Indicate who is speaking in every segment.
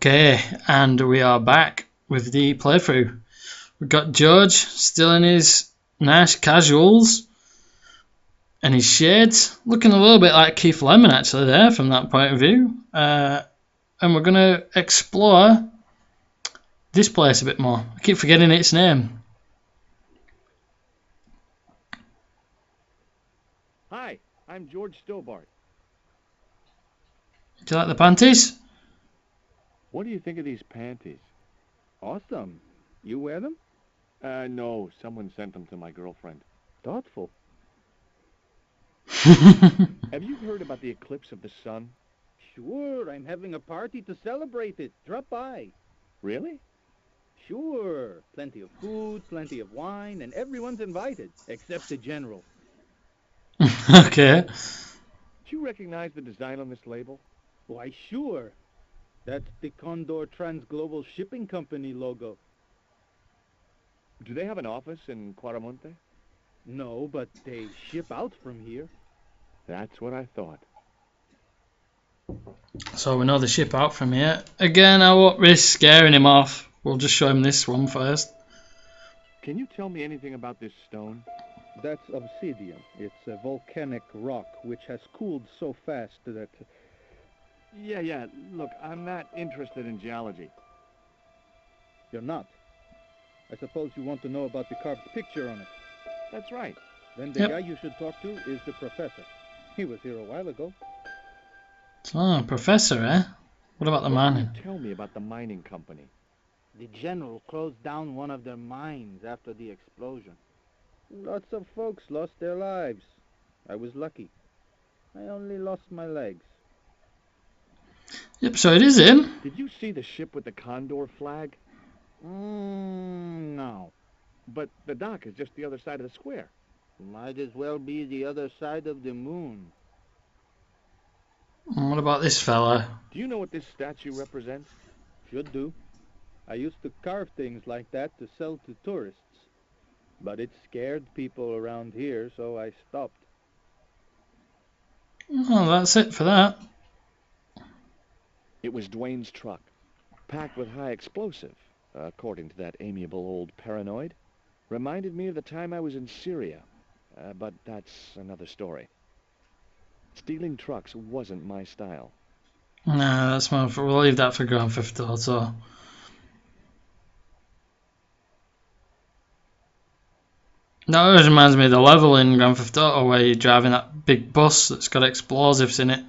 Speaker 1: Okay, and we are back with the playthrough. We've got George still in his nice casuals and his shades, looking a little bit like Keith Lemon actually there from that point of view. And we're going to explore this place a bit more. I keep forgetting its name.
Speaker 2: Hi, I'm George Stobart.
Speaker 1: Do you like the panties?
Speaker 2: What do you think of these panties?
Speaker 3: Awesome. You wear them?
Speaker 2: No, someone sent them to my girlfriend.
Speaker 3: Thoughtful.
Speaker 2: Have you heard about the eclipse of the sun?
Speaker 3: Sure, I'm having a party to celebrate it. Drop by.
Speaker 2: Really?
Speaker 3: Sure. Plenty of food, plenty of wine, and everyone's invited, except the general.
Speaker 1: Okay.
Speaker 2: Do you recognize the design on this label?
Speaker 3: Why, sure. That's the Condor Transglobal Shipping Company logo.
Speaker 2: Do they have an office in Quaramonte?
Speaker 3: No, but they ship out from here.
Speaker 2: That's what I thought.
Speaker 1: So we know the ship out from here. Again, I won't risk scaring him off. We'll just show him this one first.
Speaker 2: Can you tell me anything about this stone?
Speaker 3: That's obsidian. It's a volcanic rock which has cooled so fast that...
Speaker 2: Yeah. Look, I'm not interested in geology.
Speaker 3: You're not. I suppose you want to know about the carved picture on it.
Speaker 2: That's right.
Speaker 3: Then the guy you should talk to is the professor. He was here a while ago.
Speaker 1: Oh, professor, eh? What about the mining?
Speaker 2: What can you tell me about the mining company?
Speaker 3: The general closed down one of their mines after the explosion. Lots of folks lost their lives. I was lucky. I only lost my legs.
Speaker 1: Yep, so it is him.
Speaker 2: Did you see the ship with the Condor flag?
Speaker 3: No.
Speaker 2: But the dock is just the other side of the square.
Speaker 3: Might as well be the other side of the moon.
Speaker 1: And what about this fella?
Speaker 2: Do you know what this statue represents?
Speaker 3: Should do. I used to carve things like that to sell to tourists. But it scared people around here, so I stopped.
Speaker 1: Oh, that's it for that.
Speaker 2: It was Dwayne's truck, packed with high explosive, according to that amiable old paranoid. Reminded me of the time I was in Syria, but that's another story. Stealing trucks wasn't my style.
Speaker 1: Nah, that's more for, we'll leave that for Grand Theft Auto. That always reminds me of the level in Grand Theft Auto where you're driving that big bus that's got explosives in it.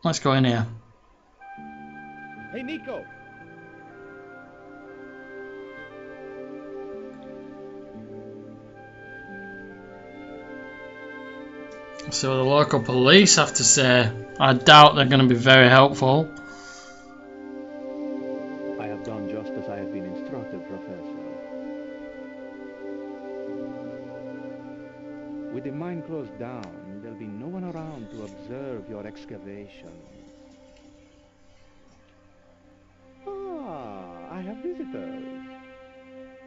Speaker 1: Let's go in here.
Speaker 2: Hey, Nico!
Speaker 1: So the local police have to say, I doubt they're going to be very helpful.
Speaker 3: I have done just as I have been instructed, Professor. With the mine closed down, there'll be no one around to observe your excavation. Ah, I have visitors.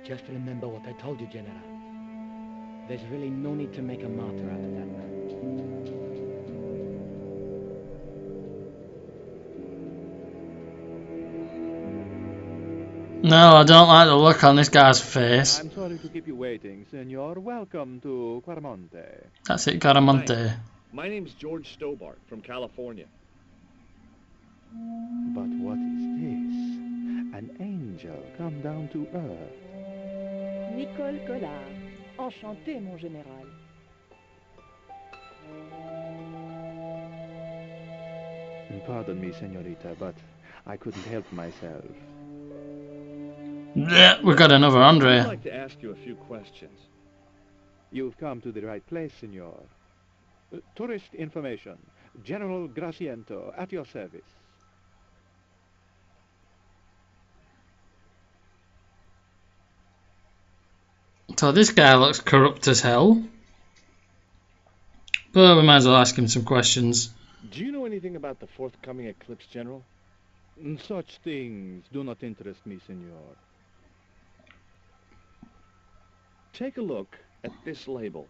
Speaker 4: Just remember what I told you, General. There's really no need to make a martyr out of that man.
Speaker 1: No, I don't like the look on this guy's face.
Speaker 3: I'm sorry to keep you waiting, senor. Welcome to Quaramonte.
Speaker 1: That's it, Caramonte.
Speaker 2: Hi. My name's George Stobart from California.
Speaker 3: But what is this? An angel come down to earth.
Speaker 5: Nicole Collard. Enchanté, mon général.
Speaker 3: Pardon me, senorita, but I couldn't help myself.
Speaker 1: Yeah, we got another
Speaker 2: I'd
Speaker 1: Andre.
Speaker 2: like to ask you a few questions.
Speaker 3: You've come to the right place, senor. Tourist information. General Graciento, at your service.
Speaker 1: So this guy looks corrupt as hell. But we might as well ask him some questions.
Speaker 2: Do you know anything about the forthcoming eclipse, General?
Speaker 3: Such things do not interest me, senor.
Speaker 2: Take a look at this label.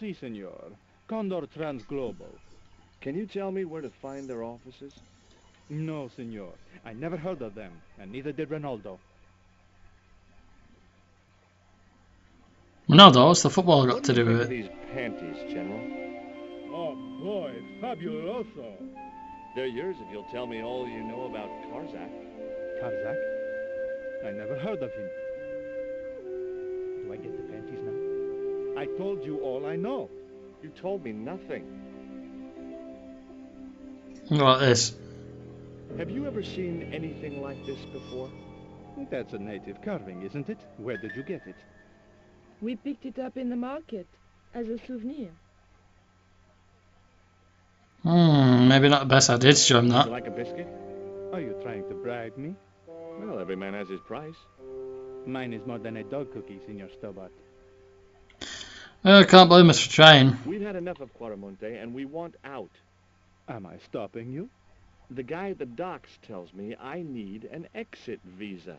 Speaker 3: Si, senor. Condor Transglobal.
Speaker 2: Can you tell me where to find their offices?
Speaker 3: No, senor. I never heard of them, and neither did Ronaldo.
Speaker 1: Ronaldo, what's the football got
Speaker 2: What
Speaker 1: to
Speaker 2: do you
Speaker 1: do
Speaker 2: think
Speaker 1: with
Speaker 2: of
Speaker 1: it?
Speaker 2: these panties, General?
Speaker 3: Oh boy, fabuloso.
Speaker 2: They're yours if you'll tell me all you know about Karzak.
Speaker 3: Karzak? I never heard of him. Do I get the panties now? I told you all I know.
Speaker 2: You told me nothing.
Speaker 1: Look at this.
Speaker 2: Have you ever seen anything like this before?
Speaker 3: That's a native carving, isn't it? Where did you get it?
Speaker 5: We picked it up in the market as a souvenir.
Speaker 1: Maybe not the best idea to show him
Speaker 2: Would
Speaker 1: that.
Speaker 2: you like a biscuit?
Speaker 3: Are you trying to bribe me?
Speaker 2: Well, every man has his price.
Speaker 3: Mine is more than a dog cookie, Senor Stobart.
Speaker 1: I can't blame us for trying.
Speaker 2: We've had enough of Quaramonte, and we want out.
Speaker 3: Am I stopping you?
Speaker 2: The guy at the docks tells me I need an exit visa.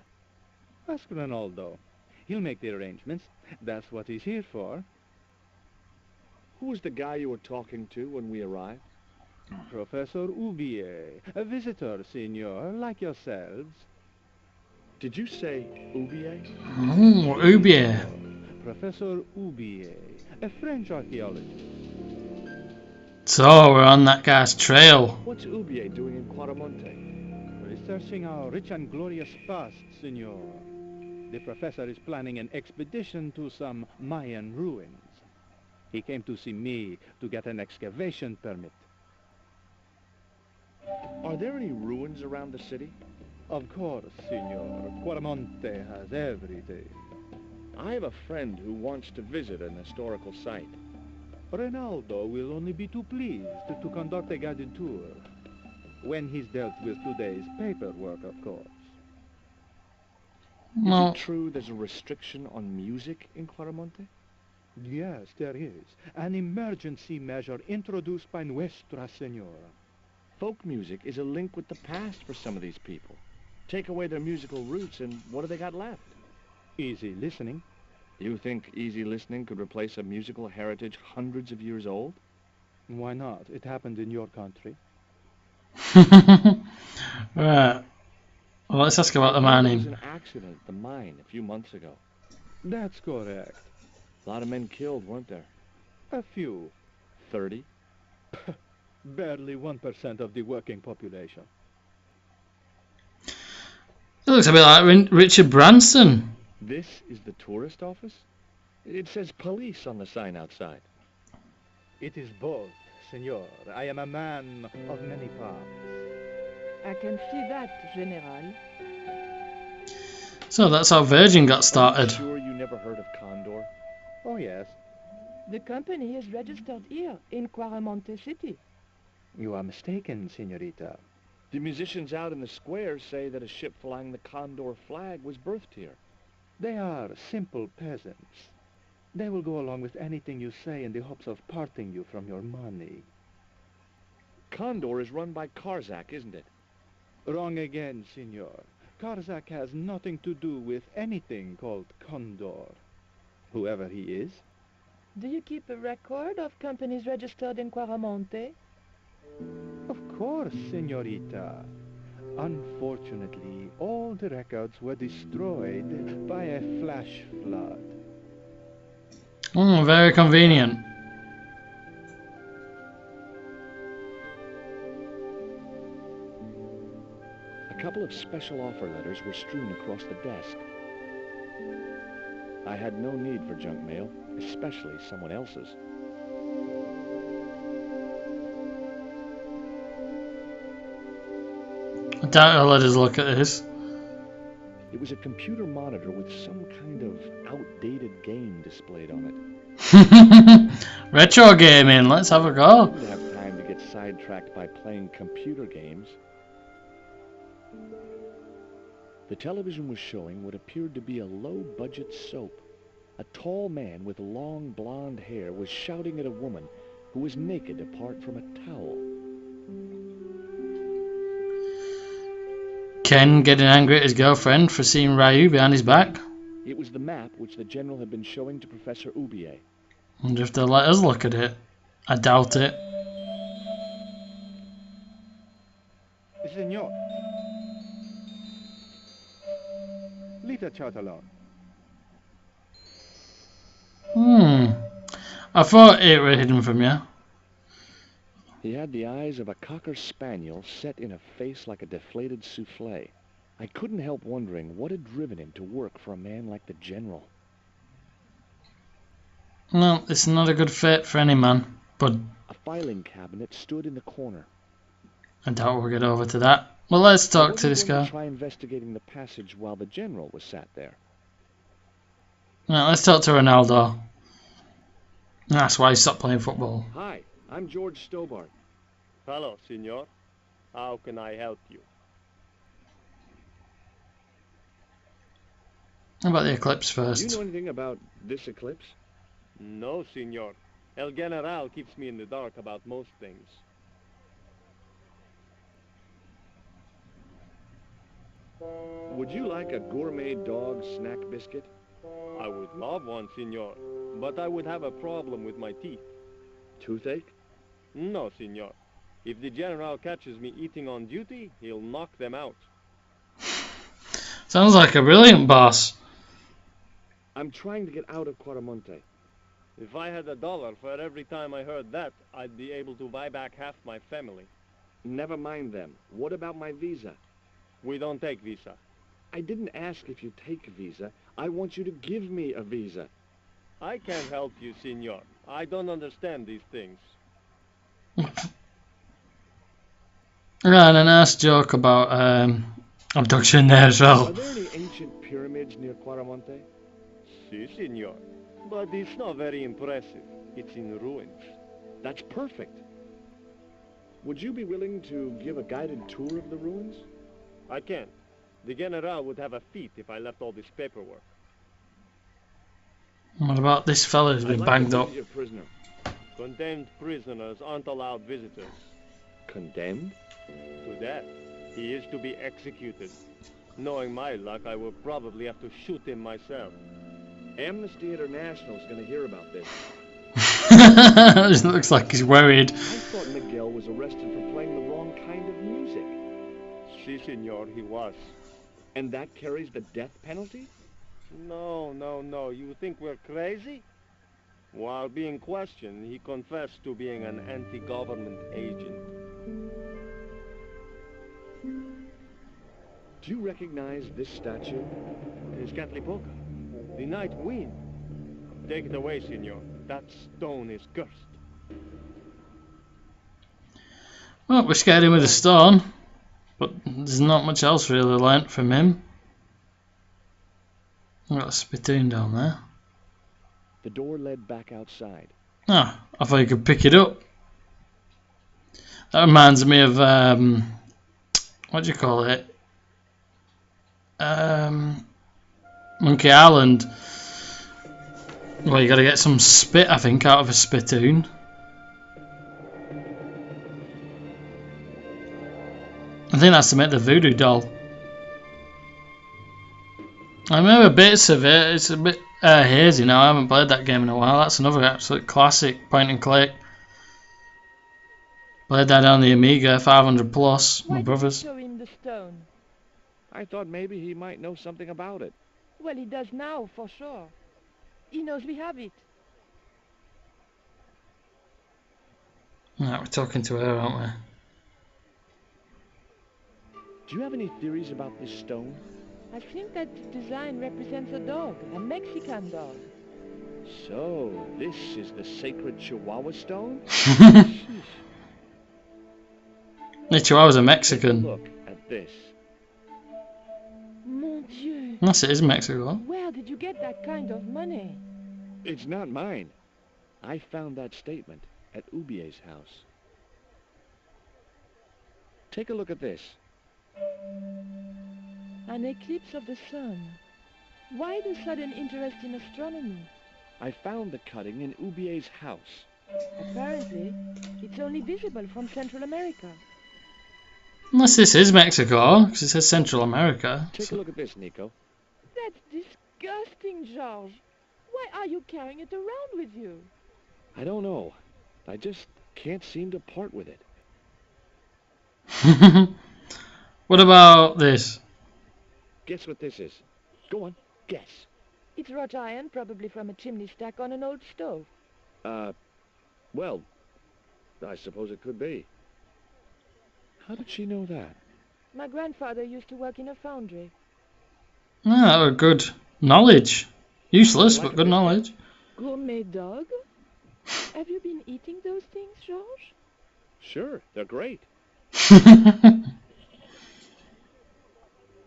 Speaker 3: Ask Ronaldo. He'll make the arrangements. That's what he's here for.
Speaker 2: Who was the guy you were talking to when we arrived?
Speaker 3: Professor Oubier, a visitor, senor, like yourselves.
Speaker 2: Did you say Oubier?
Speaker 1: Ubier.
Speaker 3: Professor Oubier, a French archaeologist.
Speaker 1: So we're on that guy's trail.
Speaker 2: What's Oubier doing in Quaramonte?
Speaker 3: Researching our rich and glorious past, senor. The professor is planning an expedition to some Mayan ruins. He came to see me to get an excavation permit.
Speaker 2: Are there any ruins around the city?
Speaker 3: Of course, senor. Quaramonte has everything.
Speaker 2: I have a friend who wants to visit an historical site.
Speaker 3: Ronaldo will only be too pleased to conduct a guided tour. When he's dealt with today's paperwork, of course.
Speaker 2: Is
Speaker 1: Well,
Speaker 2: it true there's a restriction on music in Quaramonte?
Speaker 3: Yes, there is. An emergency measure introduced by Nuestra Senora.
Speaker 2: Folk music is a link with the past for some of these people. Take away their musical roots, and what do they got left?
Speaker 3: Easy listening.
Speaker 2: You think easy listening could replace a musical heritage hundreds of years old?
Speaker 3: Why not? It happened in your country.
Speaker 1: right. Well, let's ask about the
Speaker 2: There was
Speaker 1: mining.
Speaker 2: an accident at the mine a few months ago.
Speaker 3: That's correct.
Speaker 2: A lot of men killed, weren't there?
Speaker 3: A few.
Speaker 2: 30?
Speaker 3: Barely 1% of the working population.
Speaker 1: It looks a bit like Richard Branson.
Speaker 2: This is the tourist office? It says police on the sign outside.
Speaker 3: It is both, senor. I am a man of many parts.
Speaker 5: I can see that, General.
Speaker 1: So that's how Virgin got started.
Speaker 2: Sure you never heard of Condor?
Speaker 3: Oh, yes.
Speaker 5: The company is registered here in Quaramonte City.
Speaker 3: You are mistaken, senorita.
Speaker 2: The musicians out in the square say that a ship flying the Condor flag was birthed here.
Speaker 3: They are simple peasants. They will go along with anything you say in the hopes of parting you from your money.
Speaker 2: Condor is run by Karzak, isn't it?
Speaker 3: Wrong again, senor. Karzak has nothing to do with anything called Condor. Whoever he is.
Speaker 5: Do you keep a record of companies registered in Quaramonte?
Speaker 3: Of course, senorita. Unfortunately, all the records were destroyed by a flash flood.
Speaker 1: Very convenient.
Speaker 2: A couple of special offer letters were strewn across the desk. I had no need for junk mail, especially someone else's.
Speaker 1: I doubt I'll let us look at this.
Speaker 2: It was a computer monitor with some kind of outdated game displayed on it.
Speaker 1: Retro gaming, let's have a
Speaker 2: I
Speaker 1: go.
Speaker 2: didn't have time to get sidetracked by playing computer games. The television was showing what appeared to be a low-budget soap. A tall man with long blonde hair was shouting at a woman who was naked apart from a towel.
Speaker 1: Ken getting angry at his girlfriend for seeing Ryu behind his back.
Speaker 2: It was the map which the general had been showing to Professor Oubier.
Speaker 1: Wonder if they'll let us look at it. I doubt it.
Speaker 3: Senor, Peter Chatelot.
Speaker 1: I thought it were hidden from you.
Speaker 2: He had the eyes of a cocker spaniel set in a face like a deflated souffle. I couldn't help wondering what had driven him to work for a man like the General.
Speaker 1: No, it's not a good fit for any man, but
Speaker 2: A filing cabinet stood in the corner.
Speaker 1: I doubt we'll get over to that. Well, let's talk to this guy.
Speaker 2: Try investigating the passage while the General was sat there.
Speaker 1: Right, let's talk to Ronaldo. That's why he stopped playing football.
Speaker 2: Hi, I'm George Stobart.
Speaker 6: Hello, senor. How can I help you?
Speaker 1: How about the eclipse
Speaker 2: Do you
Speaker 1: first?
Speaker 2: know anything about this eclipse?
Speaker 6: No, senor. El General keeps me in the dark about most things.
Speaker 2: Would you like a gourmet dog snack biscuit?
Speaker 6: I would love one, senor, but I would have a problem with my teeth.
Speaker 2: Toothache?
Speaker 6: No, senor. If the General catches me eating on duty, he'll knock them out.
Speaker 1: Sounds like a brilliant boss.
Speaker 2: I'm trying to get out of Quaramonte.
Speaker 6: If I had $1 for every time I heard that, I'd be able to buy back half my family.
Speaker 2: Never mind them. What about my visa?
Speaker 6: We don't take visa.
Speaker 2: I didn't ask if you take a visa. I want you to give me a visa.
Speaker 6: I can't help you, senor. I don't understand these things.
Speaker 1: Right, a nice joke about abduction there as
Speaker 2: Are
Speaker 1: well.
Speaker 2: there any ancient pyramids near Quaramonte?
Speaker 6: Si, senor. But it's not very impressive. It's in ruins.
Speaker 2: That's perfect. Would you be willing to give a guided tour of the ruins?
Speaker 6: I can't. The General would have a fit if I left all this paperwork.
Speaker 1: What about this fella who's been banged up?
Speaker 2: Your prisoner.
Speaker 6: Condemned prisoners aren't allowed visitors.
Speaker 2: Condemned?
Speaker 6: To death. He is to be executed. Knowing my luck, I will probably have to shoot him myself.
Speaker 2: Amnesty International is going to hear about this.
Speaker 1: It looks like he's worried.
Speaker 2: I thought Miguel was arrested for playing the wrong kind of music.
Speaker 6: Si, senor, he was.
Speaker 2: And that carries the death penalty?
Speaker 6: No. You think we're crazy? While being questioned, he confessed to being an anti-government agent.
Speaker 2: Do you recognize this statue?
Speaker 6: It's Catlipoca, the night wind. Take it away, senor. That stone is cursed.
Speaker 1: Well, we scared him with a stone, but there's not much else really learnt from him. I've got a spittoon down there.
Speaker 2: The door led back outside.
Speaker 1: Ah, I thought you could pick it up. That reminds me of what do you call it? Monkey Island. Well, you got to get some spit, I think, out of a spittoon. I think that's to make the voodoo doll. I remember bits of it. It's a bit hazy now. I haven't played that game in a while. That's another absolute classic point and click. Played that on the Amiga 500 plus. My brothers.
Speaker 5: Why did you show him the stone?
Speaker 2: I thought maybe he might know something about it.
Speaker 5: Well, he does now, for sure. He knows we have it.
Speaker 1: Right, we're talking to her, aren't we?
Speaker 2: Do you have any theories about this stone?
Speaker 5: I think that design represents a dog, a Mexican dog.
Speaker 2: So, this is the sacred Chihuahua stone?
Speaker 1: The Chihuahua's a
Speaker 2: Take a
Speaker 1: Mexican.
Speaker 2: look at this.
Speaker 5: Mon Dieu!
Speaker 1: Yes, it is Mexico.
Speaker 5: Where did you get that kind of money?
Speaker 2: It's not mine. I found that statement at Ubier's house. Take a look at this.
Speaker 5: An eclipse of the sun. Why the sudden interest in astronomy?
Speaker 2: I found the cutting in Ubier's house.
Speaker 5: Apparently, it's only visible from Central America.
Speaker 1: Unless this is Mexico, because it says Central America.
Speaker 2: Take a look at this, Nico.
Speaker 5: That's disgusting, George. Why are you carrying it around with you?
Speaker 2: I don't know. I just can't seem to part with it.
Speaker 1: What about this?
Speaker 2: Guess what this is? Go on, guess.
Speaker 5: It's wrought iron, probably from a chimney stack on an old stove.
Speaker 2: Well, I suppose it could be. How did she know that?
Speaker 5: My grandfather used to work in a foundry.
Speaker 1: Ah, good knowledge. Useless,
Speaker 2: Like
Speaker 1: but
Speaker 2: a
Speaker 1: good
Speaker 2: biscuit?
Speaker 1: knowledge.
Speaker 5: Gourmet dog? Have you been eating those things, Georges?
Speaker 2: Sure, they're great. That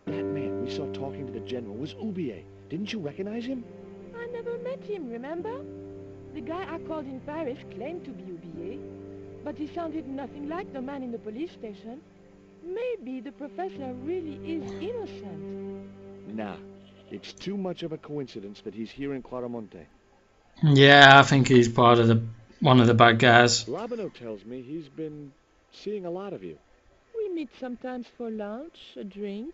Speaker 2: man we saw talking to the general was Oubier. Didn't you recognize him?
Speaker 5: I never met him, remember? The guy I called in Paris claimed to be Oubier, but he sounded nothing like the man in the police station. Maybe the professor really is innocent.
Speaker 2: Nah, it's too much of a coincidence that he's here in Claramonte.
Speaker 1: Yeah, I think he's part of one of the bad guys.
Speaker 2: Labano tells me he's been seeing a lot of you.
Speaker 5: We meet sometimes for lunch, a drink.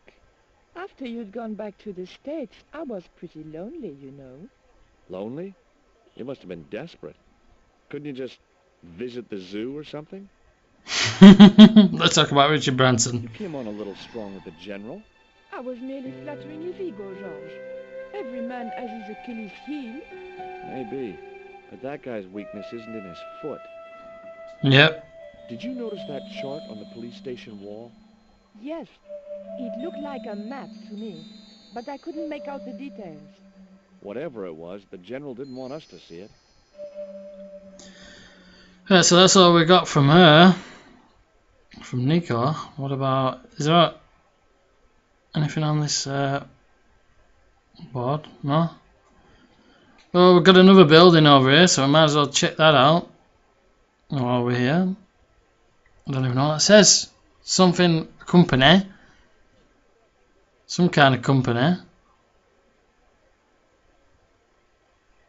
Speaker 5: After you'd gone back to the States, I was pretty lonely, you know.
Speaker 2: Lonely? You must have been desperate. Couldn't you just visit the zoo or something?
Speaker 1: Let's talk about Richard Branson.
Speaker 2: You came on a little strong with the general.
Speaker 5: I was merely flattering his ego, Georges. Every man has his Achilles heel.
Speaker 2: Maybe. But that guy's weakness isn't in his foot.
Speaker 1: Yep.
Speaker 2: Did you notice that chart on the police station wall?
Speaker 5: Yes, it looked like a map to me, but I couldn't make out the details.
Speaker 2: Whatever it was, the general didn't want us to see it.
Speaker 1: Yeah, so that's all we got from her. From Nico. What about... Is there anything on this board? No? Well, we've got another building over here, so we might as well check that out while we're here. I don't even know what it says. Something company. Some kind of company.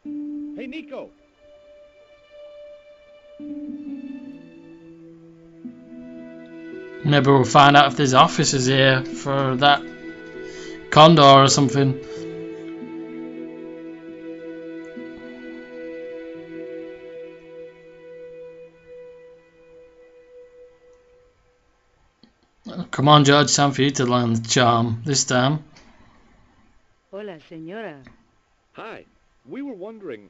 Speaker 2: Hey, Nico!
Speaker 1: Maybe we'll find out if there's officers here for that condor or something. Come on, George, time for you to learn the charm this time.
Speaker 7: Hola, señora.
Speaker 2: Hi. We were wondering...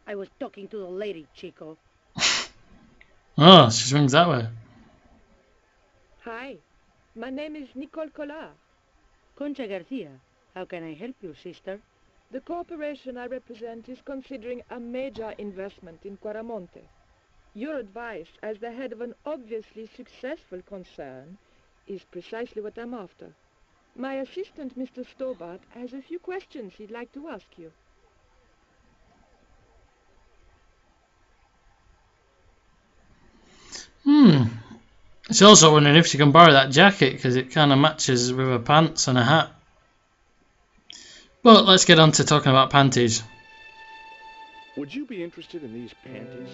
Speaker 7: I was talking to the lady, Chico.
Speaker 1: Oh, she swings that way.
Speaker 5: Hi, my name is Nicole Collard.
Speaker 7: Concha Garcia. How can I help you, sister?
Speaker 5: The corporation I represent is considering a major investment in Quaramonte. Your advice, as the head of an obviously successful concern, is precisely what I'm after. My assistant, Mr. Stobart, has a few questions he'd like to ask you.
Speaker 1: She's also wondering if she can borrow that jacket because it kind of matches with her pants and a hat. But let's get on to talking about panties.
Speaker 2: Would you be interested in these panties?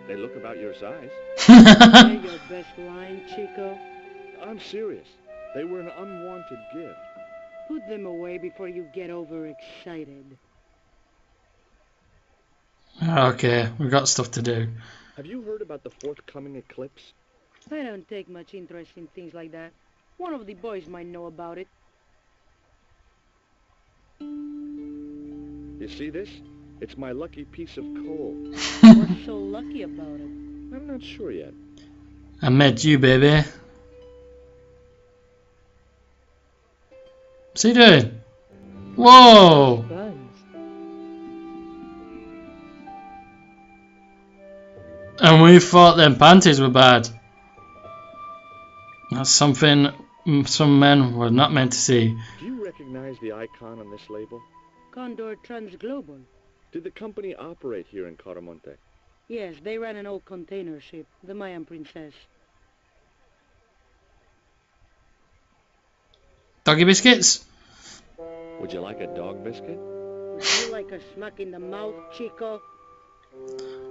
Speaker 2: They look about your size.
Speaker 7: They're your best line, Chico.
Speaker 2: I'm serious. They were an unwanted gift.
Speaker 7: Put them away before you get overexcited.
Speaker 1: Okay, we've got stuff to do.
Speaker 2: Have you heard about the forthcoming eclipse?
Speaker 7: I don't take much interest in things like that. One of the boys might know about it.
Speaker 2: You see this? It's my lucky piece of coal.
Speaker 7: What's so lucky about it?
Speaker 2: I'm not sure yet.
Speaker 1: I met you, baby. What's he doing? Whoa!
Speaker 5: Buns.
Speaker 1: And we thought them panties were bad. That's something some men were not meant to see.
Speaker 2: Do you recognize the icon on this label?
Speaker 7: Condor Transglobal.
Speaker 2: Did the company operate here in Caramonte?
Speaker 7: Yes, they ran an old container ship, the Mayan Princess.
Speaker 1: Doggy biscuits?
Speaker 2: Would you like a dog biscuit?
Speaker 7: Would you like a smack in the mouth, Chico?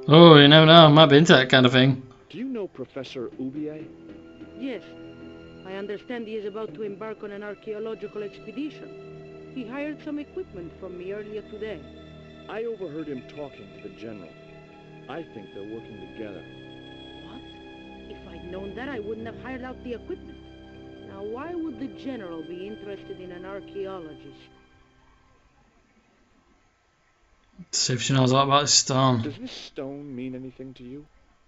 Speaker 1: Oh, you never know. I might be into that kind of thing.
Speaker 2: Do you know Professor Oubier?
Speaker 7: Yes. I understand he is about to embark on an archaeological expedition. He hired some equipment from me earlier today.
Speaker 2: I overheard him talking to the general. I think they're working together.
Speaker 7: What? If I'd known that, I wouldn't have hired out the equipment. Now, why would the general be interested in an archaeologist?
Speaker 1: See if she knows a lot about this stone.
Speaker 2: Does this stone mean anything to you?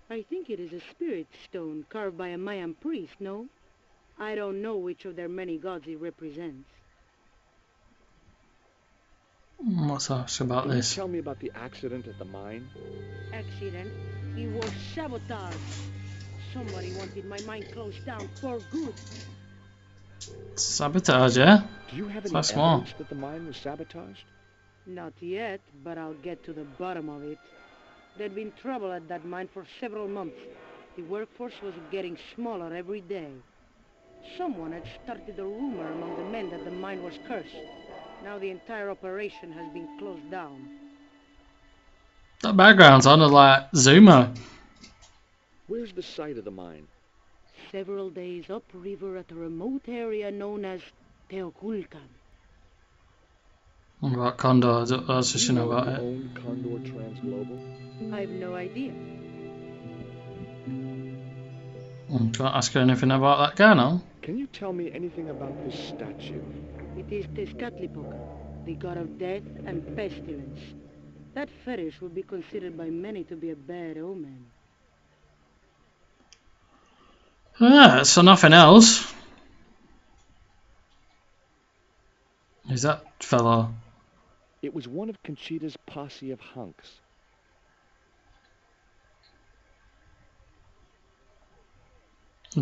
Speaker 7: I think it is a spirit stone carved by a Mayan priest, no? I don't know which of their many gods it represents.
Speaker 1: What's that about
Speaker 2: Can you
Speaker 1: this?
Speaker 2: tell me about the accident at the mine?
Speaker 7: Accident? It was sabotage. Somebody wanted my mine closed down for good.
Speaker 1: Sabotage, yeah?
Speaker 2: Do you have any
Speaker 1: That's small.
Speaker 2: evidence that the mine was sabotaged?
Speaker 7: Not yet, but I'll get to the bottom of it. There'd been trouble at that mine for several months. The workforce was getting smaller every day. Someone had started a rumor among the men that the mine was cursed. Now the entire operation has been closed down.
Speaker 1: That background sounded like Zuma.
Speaker 2: Where's the site of the mine?
Speaker 7: Several days upriver at a remote area known as Teoculcan.
Speaker 1: What about Condor? That's
Speaker 2: Do
Speaker 1: just
Speaker 2: you
Speaker 1: you know
Speaker 2: know
Speaker 1: about
Speaker 2: who
Speaker 1: it.
Speaker 2: owned Condor Transglobal?
Speaker 7: I have no idea.
Speaker 1: Can't ask her anything about that guy now.
Speaker 2: Can you tell me anything about this statue?
Speaker 7: It is Tezcatlipoca, the god of death and pestilence. That fetish would be considered by many to be a bad omen.
Speaker 1: Yeah, so nothing else. Who's that fellow?
Speaker 2: It was one of Conchita's posse of hunks.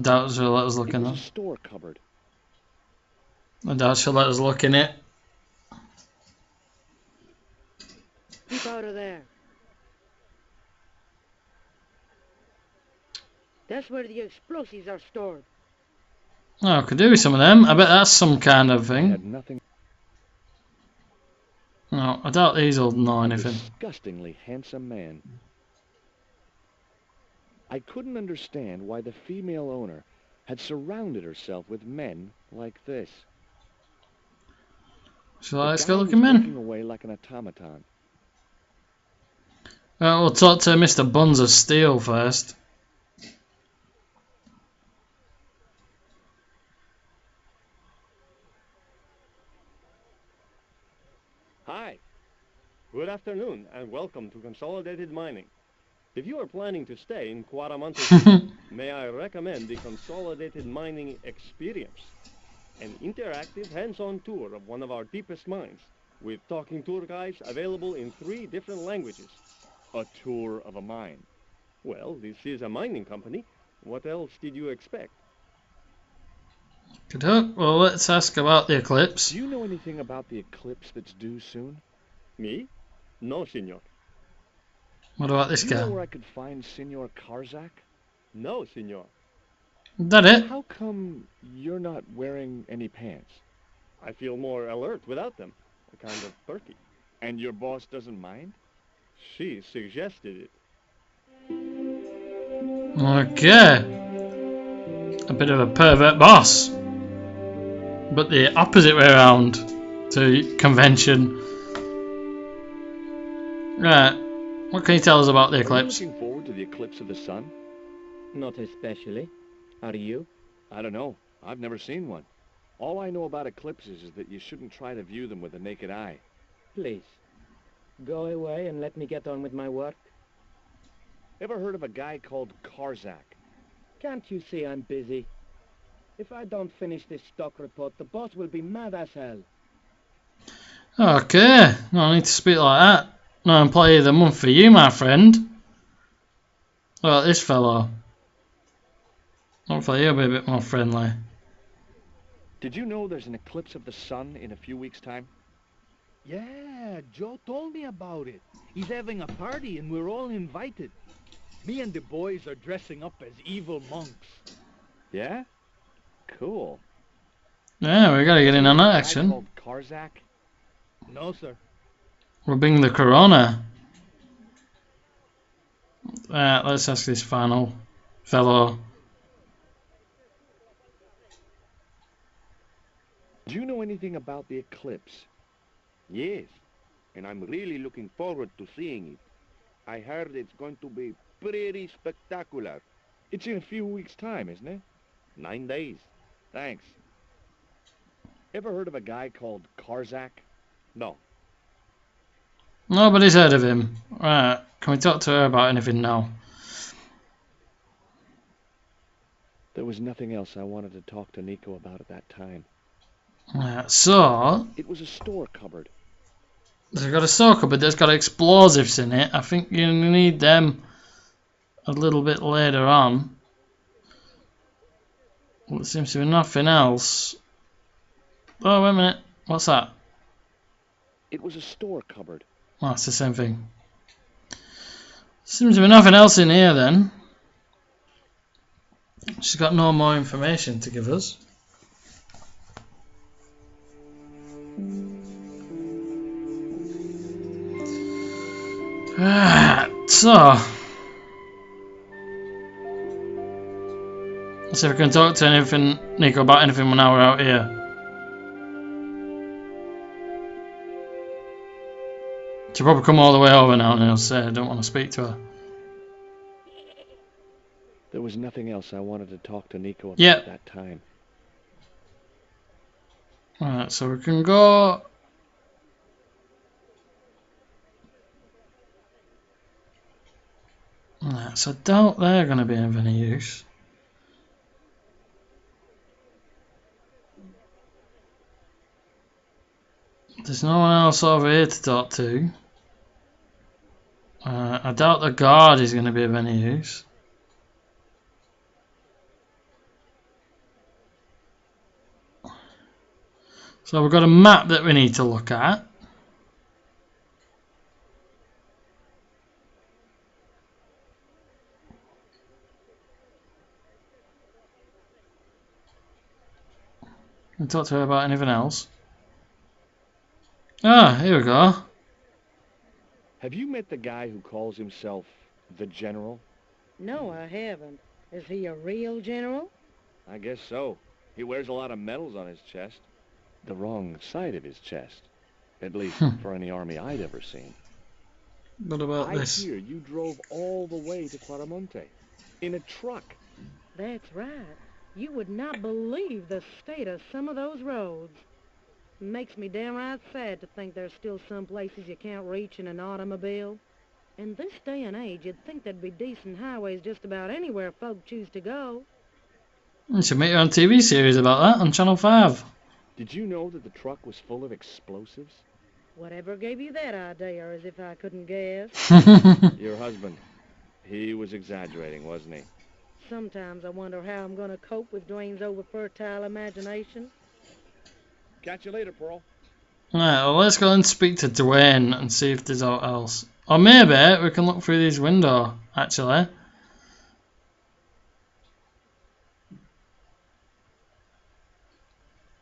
Speaker 1: Doubt she'll let us look
Speaker 2: It
Speaker 1: in
Speaker 2: was
Speaker 1: it.
Speaker 2: a store cupboard.
Speaker 1: I doubt she'll let us look in it.
Speaker 7: Keep out of there. That's where the explosives are stored.
Speaker 1: Oh, I could do with some of them. I bet that's some kind of
Speaker 2: I
Speaker 1: thing.
Speaker 2: had nothing.
Speaker 1: No, I doubt these will know
Speaker 2: A
Speaker 1: anything.
Speaker 2: disgustingly handsome man. I couldn't understand why the female owner had surrounded herself with men like this.
Speaker 1: Shall I let's
Speaker 2: The
Speaker 1: go
Speaker 2: guy
Speaker 1: looking
Speaker 2: was
Speaker 1: men?
Speaker 2: looking away like an automaton.
Speaker 1: We'll talk to Mr. Buns of Steel first.
Speaker 6: Hi. Good afternoon, and welcome to Consolidated Mining. If you are planning to stay in Cuaramonte City, may I recommend the Consolidated Mining Experience, an interactive hands-on tour of one of our deepest mines, with talking tour guides available in 3 different languages. A tour of a mine. Well, this is a mining company. What else did you expect?
Speaker 1: Good hook. Well, let's ask about the eclipse.
Speaker 2: Do you know anything about the eclipse that's due soon?
Speaker 6: Me? No, senor.
Speaker 1: What about this
Speaker 2: Do you know
Speaker 1: guy?
Speaker 2: where I could find Senor Karzak?
Speaker 6: No, senor.
Speaker 1: Is that it?
Speaker 2: How come you're not wearing any pants?
Speaker 6: I feel more alert without them. Kind of perky.
Speaker 2: And your boss doesn't mind?
Speaker 6: She suggested it.
Speaker 1: Okay. A bit of a pervert boss. But the opposite way around to convention. Right. What can you tell us about the
Speaker 2: Are you
Speaker 1: eclipse?
Speaker 2: looking forward to the eclipse of the sun?
Speaker 4: Not especially. Are you?
Speaker 2: I don't know. I've never seen one. All I know about eclipses is that you shouldn't try to view them with the naked eye.
Speaker 4: Please, go away and let me get on with my work.
Speaker 2: Ever heard of a guy called Karzak?
Speaker 4: Can't you see I'm busy? If I don't finish this stock report, the boss will be mad as hell.
Speaker 1: Okay. No need to speak like that. No employee of the month for you, my friend. What about this fellow? Hopefully he'll be a bit more friendly.
Speaker 2: Did you know there's an eclipse of the sun in a few weeks' time?
Speaker 3: Yeah, Joe told me about it. He's having a party and we're all invited. Me and the boys are dressing up as evil monks.
Speaker 2: Yeah? Cool.
Speaker 1: Yeah, we gotta get in on that
Speaker 2: Guy
Speaker 1: action.
Speaker 2: called Karzak?
Speaker 3: No, sir.
Speaker 1: Rubbing the corona. Let's ask this final fellow.
Speaker 2: Do you know anything about the eclipse?
Speaker 6: Yes, and I'm really looking forward to seeing it. I heard it's going to be pretty spectacular.
Speaker 2: It's in a few weeks' time, isn't it?
Speaker 6: 9 days.
Speaker 2: Thanks. Ever heard of a guy called Karzak?
Speaker 6: No.
Speaker 1: Nobody's heard of him. Right, can we talk to her about anything now?
Speaker 2: There was nothing else I wanted to talk to Nico about at that time.
Speaker 1: Right, so
Speaker 2: It was a store cupboard.
Speaker 1: they've got a store cupboard that's got explosives in it. I think you need them a little bit later on. Well, there seems to be nothing else. Oh, wait a minute. What's that?
Speaker 2: It was a store cupboard.
Speaker 1: Oh, it's the same thing. Seems to be nothing else in here then. She's got no more information to give us. Right, so let's see if we can talk to Nico about anything when we're out here. She'll probably come all the way over now and he'll say I don't want to speak to her.
Speaker 2: There was nothing else I wanted to talk to Nico about
Speaker 1: Yep.
Speaker 2: at that time.
Speaker 1: Alright, so we can go. Alright, so I doubt they're going to be of any use. There's no one else over here to talk to. I doubt the guard is going to be of any use. So we've got a map that we need to look at. Can talk to her about anything else. Ah, here we go.
Speaker 2: Have you met the guy who calls himself the General?
Speaker 7: No, I haven't. Is he a real general?
Speaker 2: I guess so. He wears a lot of medals on his chest. The wrong side of his chest. At least for any army I'd ever seen.
Speaker 1: What about
Speaker 2: I
Speaker 1: this?
Speaker 2: hear you drove all the way to Claramonte. In a truck.
Speaker 7: That's right. You would not believe the state of some of those roads. Makes me downright sad to think there's still some places you can't reach in an automobile. In this day and age, you'd think there'd be decent highways just about anywhere folk choose to go.
Speaker 1: You should make your own TV series about that on Channel 5.
Speaker 2: Did you know that the truck was full of explosives?
Speaker 7: Whatever gave you that idea, as if I couldn't guess?
Speaker 2: Your husband. He was exaggerating, wasn't he?
Speaker 7: Sometimes I wonder how I'm going to cope with Dwayne's over-fertile imagination.
Speaker 2: Catch you later, Pearl.
Speaker 1: Right, well, let's go and speak to Dwayne and see if there's aught else. Or maybe we can look through this window, actually.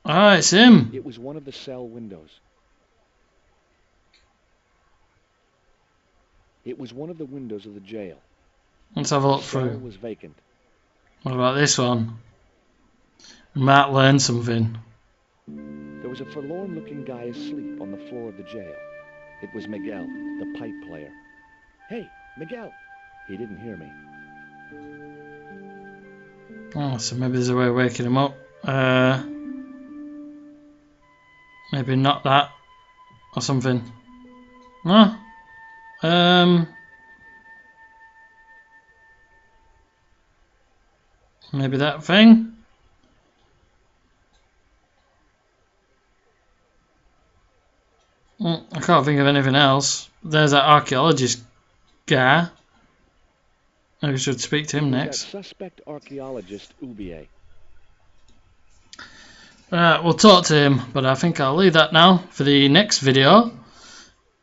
Speaker 1: Alright, it's him.
Speaker 2: It was one of the cell windows. It was one of the windows of the jail.
Speaker 1: Let's have a look
Speaker 2: The cell
Speaker 1: through.
Speaker 2: was vacant.
Speaker 1: What about this one? We might learn something.
Speaker 2: There was a forlorn-looking guy asleep on the floor of the jail. It was Miguel, the pipe player. Hey, Miguel! He didn't hear me.
Speaker 1: Oh, so maybe there's a way of waking him up. Maybe not that. Or something. No? Maybe that thing? I can't think of anything else. There's that archaeologist guy. Maybe we should speak to him next.
Speaker 2: That suspect archaeologist, Ubier.
Speaker 1: Right, we'll talk to him, but I think I'll leave that now for the next video.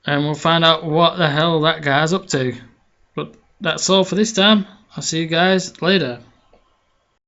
Speaker 1: And we'll find out what the hell that guy's up to. But that's all for this time. I'll see you guys later.